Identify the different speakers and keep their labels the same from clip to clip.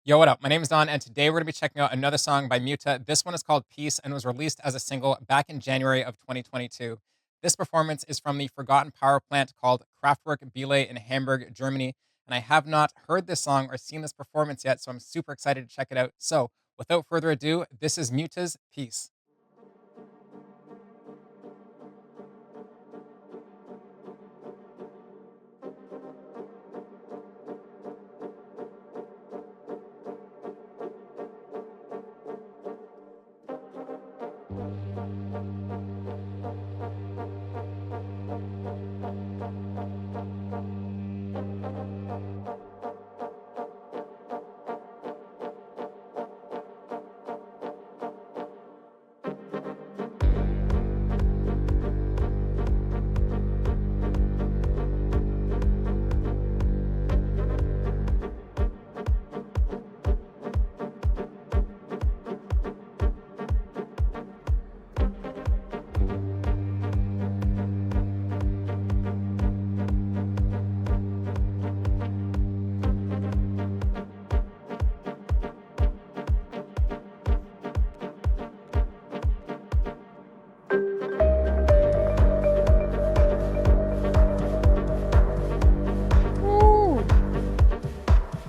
Speaker 1: Yo, what up? My name is Don, and today we're going to be checking out another song by MEUTE. This one is called Peace and was released as a single back in January of 2022. This performance is from the Forgotten Power Plant called Kraftwerk Biele in Hamburg, Germany. And I have not heard this song or seen this performance yet, so I'm super excited to check it out. So, without further ado, this is MEUTE's Peace.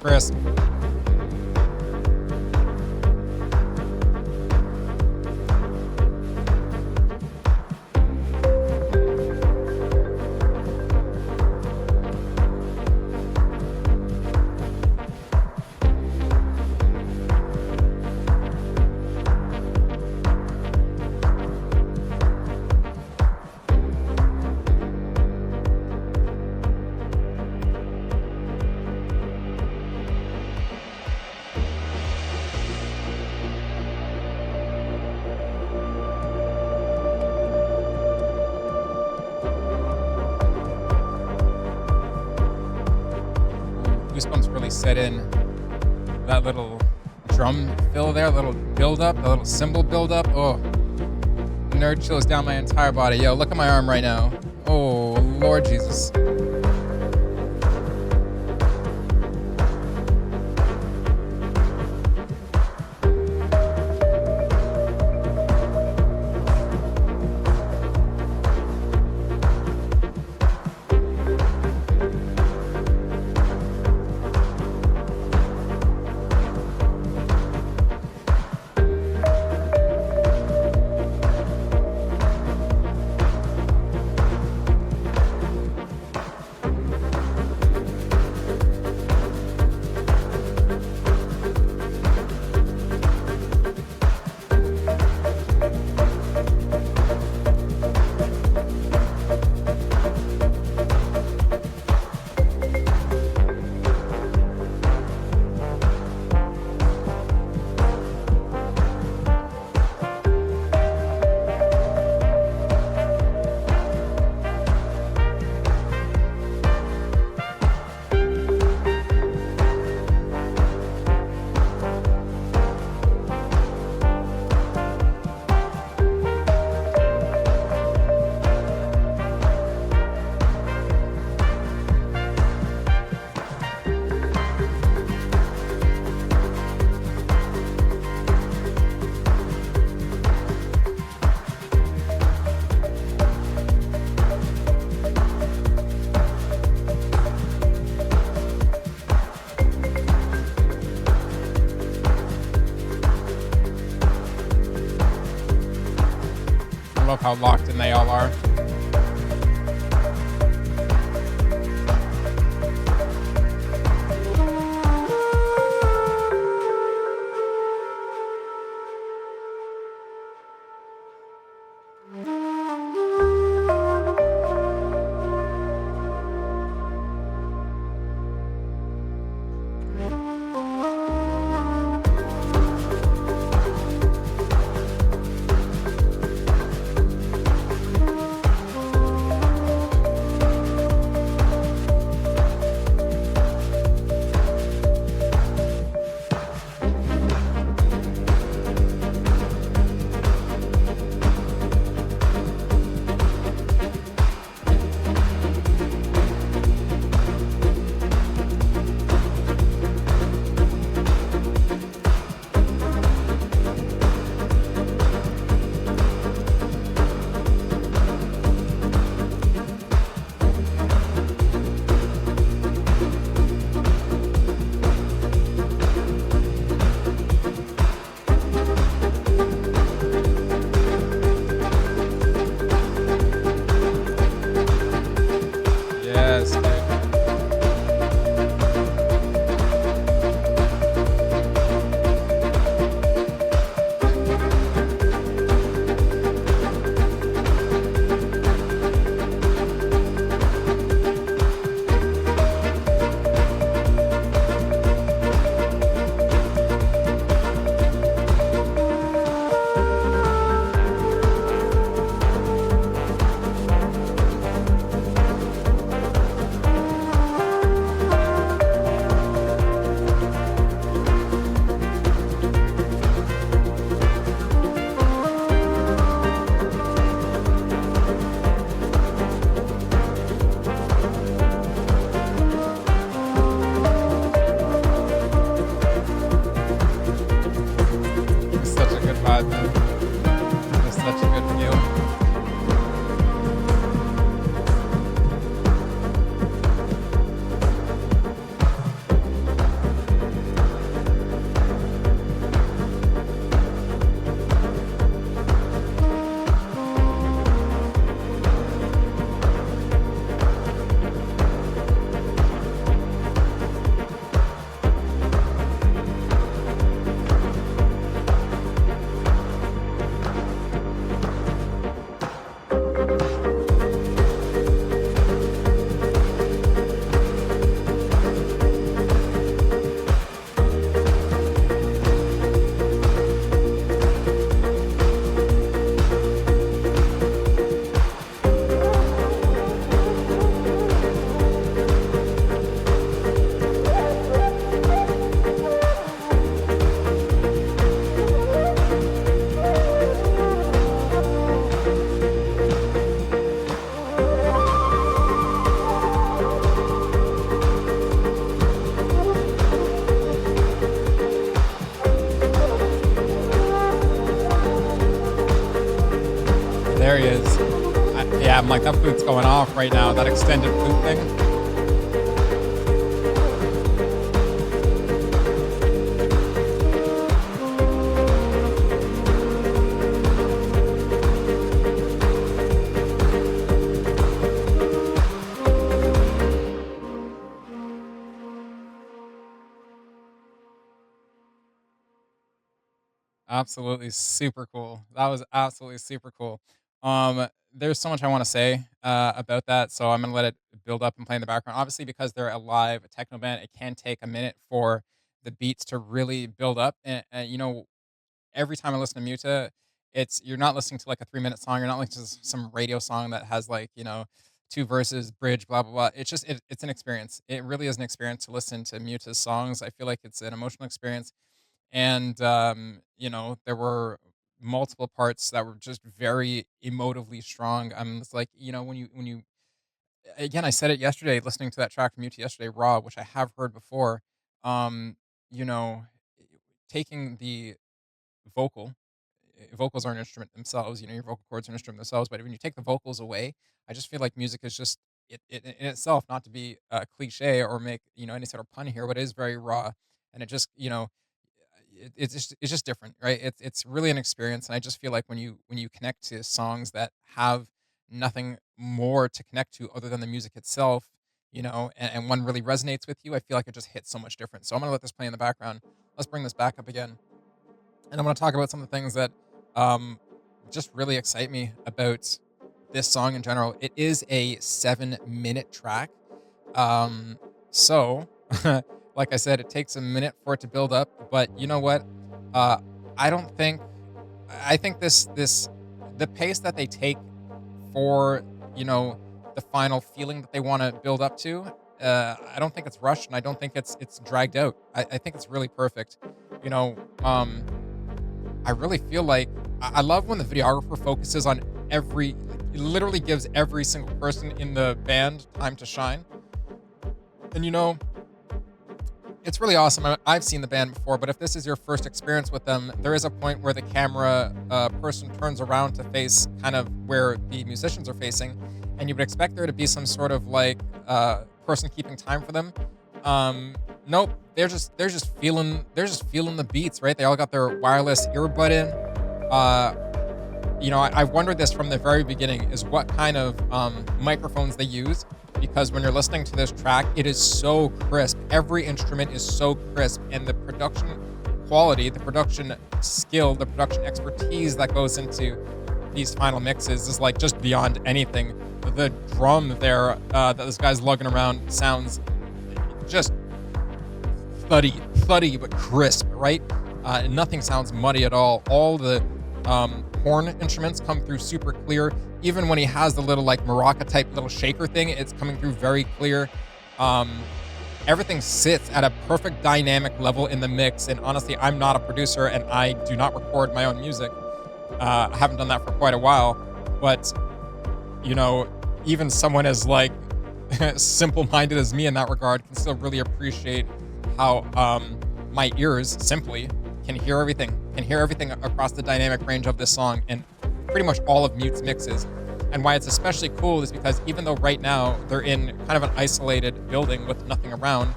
Speaker 1: Chris. Goosebumps really set in. That little drum fill there, little build up, the little cymbal build up. Oh, nerd chills down my entire body. Yo, look at my arm right now. Oh, Lord Jesus. I love how locked in they all are. Yeah, I'm like, that flute's going off right now, that extended flute thing. Absolutely super cool. That was absolutely super cool. There's so much I want to say about that, so I'm gonna let it build up and play in the background. Obviously, because they're a live techno band, it can take a minute for the beats to really build up. And every time I listen to Muta, it's you're not listening to like a 3 minute song. You're not listening to some radio song that has like two verses, bridge, blah blah blah. It's just it's an experience. It really is an experience to listen to Muta's songs. I feel like it's an emotional experience and there were multiple parts that were just very emotively strong. I'm just like, when you again, I said it yesterday listening to that track from UT yesterday, Raw, which I have heard before. um you know Taking the vocal vocals are an instrument themselves. Your vocal cords are an instrument themselves, but when you take the vocals away, I just feel like music is just it in itself, not to be cliche or make any sort of pun here, but it is very raw. And it just it's just different, right? It's really an experience, and I just feel like when you connect to songs that have nothing more to connect to other than the music itself, and one really resonates with you, I feel like it just hits so much different. So I'm gonna let this play in the background. Let's bring this back up again, and I'm gonna talk about some of the things that um just really excite me about this song in general. It is a 7 minute track. um, so, like I said, it takes a minute for it to build up, but you know what? Uh, I don't think I think this the pace that they take for you know the final feeling that they want to build up to. I don't think it's rushed, and I don't think it's dragged out. I think it's really perfect. You know, um, I really feel like I love when the videographer focuses on every, literally gives every single person in the band time to shine. And it's really awesome. I've seen the band before, but if this is your first experience with them, there is a point where the camera person turns around to face kind of where the musicians are facing, and you would expect there to be some sort of like person keeping time for them. Nope, they're just feeling the beats, right? They all got their wireless earbud in. I wondered this from the very beginning, is what kind of microphones they use, because when you're listening to this track, it is so crisp. Every instrument is so crisp, and the production quality, the production skill, the production expertise that goes into these final mixes is like just beyond anything. The drum there that this guy's lugging around sounds just thuddy but crisp, right? Nothing sounds muddy at all. All the horn instruments come through super clear. Even when he has the little like maraca type little shaker thing, it's coming through very clear. Everything sits at a perfect dynamic level in the mix. And honestly, I'm not a producer and I do not record my own music. I haven't done that for quite a while, but even someone as like simple-minded as me in that regard can still really appreciate how my ears simply can hear everything across the dynamic range of this song and pretty much all of Mute's mixes. And why it's especially cool is because even though right now they're in kind of an isolated building with nothing around,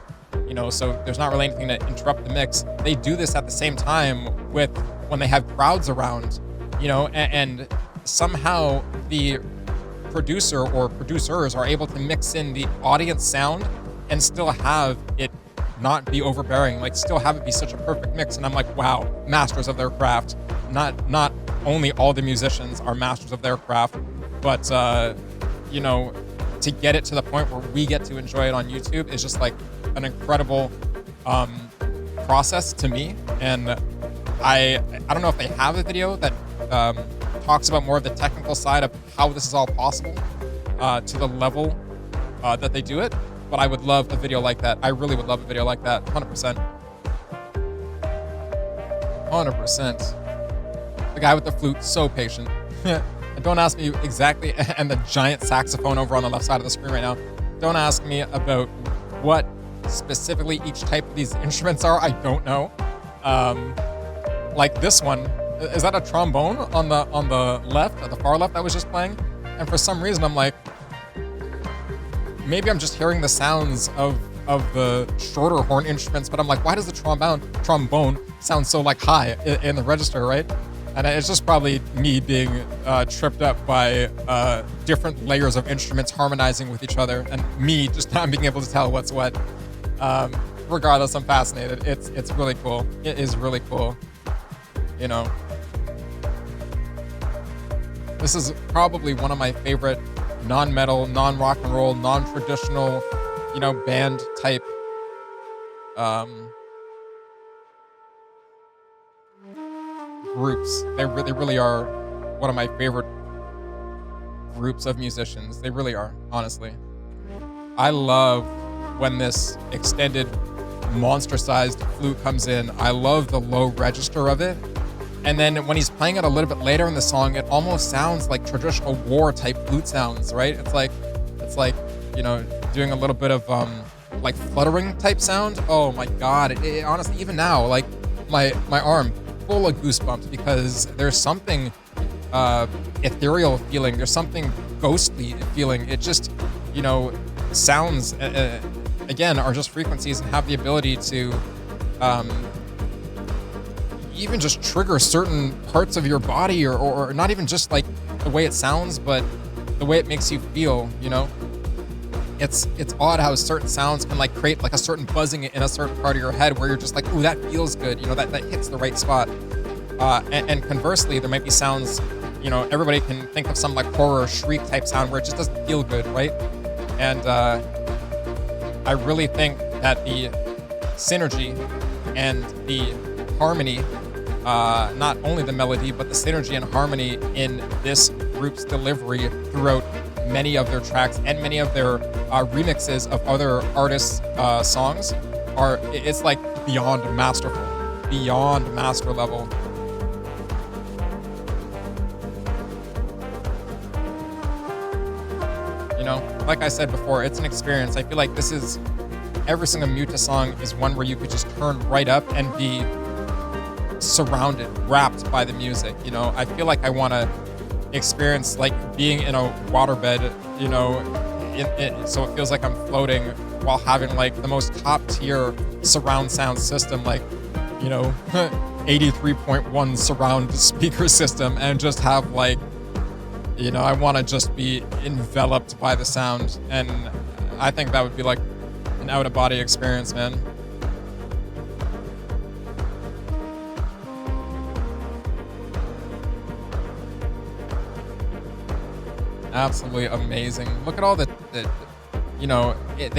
Speaker 1: so there's not really anything to interrupt the mix, they do this at the same time with when they have crowds around, and somehow the producer or producers are able to mix in the audience sound and still have it not be overbearing, like still have it be such a perfect mix. And I'm like, wow, masters of their craft. Not only all the musicians are masters of their craft, but to get it to the point where we get to enjoy it on YouTube is just like an incredible process to me. And I don't know if they have a video that talks about more of the technical side of how this is all possible to the level that they do it. But I would love a video like that. I really would love a video like that. 100%. 100%. The guy with the flute, so patient. And don't ask me exactly, and the giant saxophone over on the left side of the screen right now. Don't ask me about what specifically each type of these instruments are. I don't know. Like this one, is that a trombone on the left, or the far left that was just playing? And for some reason, I'm like, maybe I'm just hearing the sounds of the shorter horn instruments, but I'm like, why does the trombone sound so like high in the register, right? And it's just probably me being tripped up by different layers of instruments harmonizing with each other, and me just not being able to tell what's what. Um, Regardless, I'm fascinated. It's really cool. It is really cool. You know, this is probably one of my favorite non-metal, non-rock and roll, non-traditional, band type um, groups. They really are one of my favorite groups of musicians. They really are, honestly. I love when this extended monster-sized flute comes in. I love the low register of it. And then when he's playing it a little bit later in the song, it almost sounds like traditional war type flute sounds, right? It's like, doing a little bit of like fluttering type sound. Oh my god. It honestly, even now, like my arm full of goosebumps because there's something ethereal feeling. There's something ghostly feeling. It just, sounds again are just frequencies and have the ability to even just trigger certain parts of your body or not even just like the way it sounds, but the way it makes you feel. It's odd how certain sounds can like create like a certain buzzing in a certain part of your head where you're just like, ooh, that feels good. That hits the right spot. And conversely, there might be sounds, everybody can think of some like horror shriek type sound where it just doesn't feel good, right? And I really think that the synergy and the harmony, not only the melody, but the synergy and harmony in this group's delivery throughout many of their tracks and many of their remixes of other artists' songs it's like beyond masterful, beyond master level. Like I said before, it's an experience. I feel like every single MEUTE song is one where you could just turn right up and be surrounded, wrapped by the music. I feel like I want to experience like being in a waterbed, so it feels like I'm floating while having like the most top tier surround sound system, like, 83.1 surround speaker system, and just have like, I want to just be enveloped by the sound, and I think that would be like an out-of-body experience, man. Absolutely amazing. Look at all they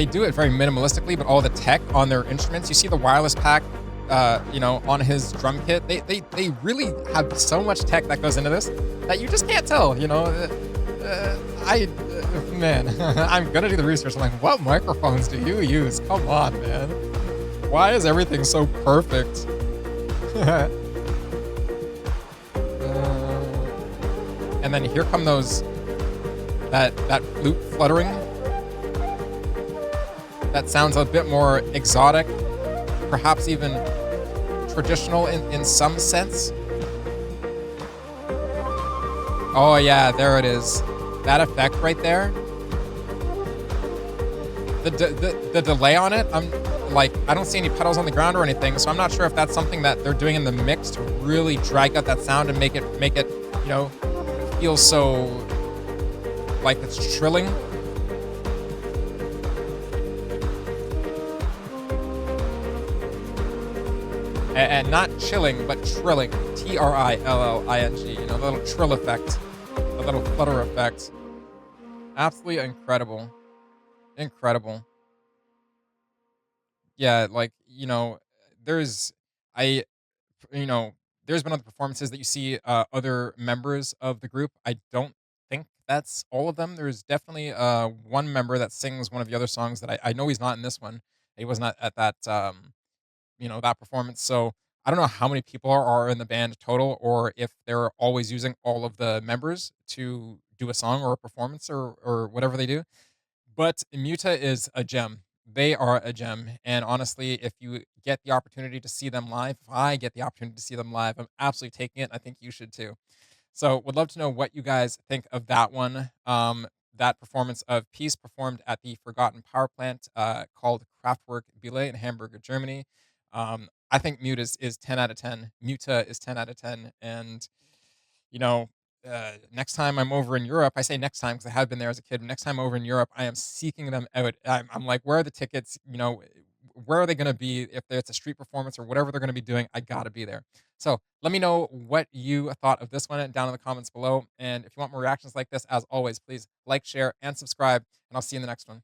Speaker 1: do it very minimalistically, but all the tech on their instruments. You see the wireless pack, on his drum kit. They really have so much tech that goes into this that you just can't tell. Man, I'm gonna do the research. I'm like, what microphones do you use? Come on, man. Why is everything so perfect? And then here come that flute fluttering. That sounds a bit more exotic, perhaps even traditional in some sense. Oh yeah, there it is. That effect right there. The delay on it, I don't see any pedals on the ground or anything, so I'm not sure if that's something that they're doing in the mix to really drag out that sound and make it feel so like it's trilling. And not chilling, but trilling. TRILLING. The little trill effect, the little flutter effect. Absolutely incredible. Incredible. Yeah, like, there's, I, you know, there's been other performances that you see other members of the group. I don't think that's all of them. There's definitely one member that sings one of the other songs that I know he's not in this one. He was not at that that performance. So I don't know how many people are in the band total, or if they're always using all of the members to do a song or a performance or whatever they do. But MEUTE is a gem. They are a gem. And honestly, if you get the opportunity to see them live, if I get the opportunity to see them live, I'm absolutely taking it. I think you should too. So, would love to know what you guys think of that one. That performance of Peace performed at the Forgotten Power Plant, called Kraftwerk Billet in Hamburg, Germany. I think Mute is 10 out of 10. Muta is 10 out of 10. And, you know, next time I'm over in Europe, I say next time because I have been there as a kid. Next time over in Europe, I am seeking them out. I'm like, where are the tickets? Where are they going to be? If it's a street performance or whatever they're going to be doing, I got to be there. So let me know what you thought of this one down in the comments below. And if you want more reactions like this, as always, please like, share, and subscribe. And I'll see you in the next one.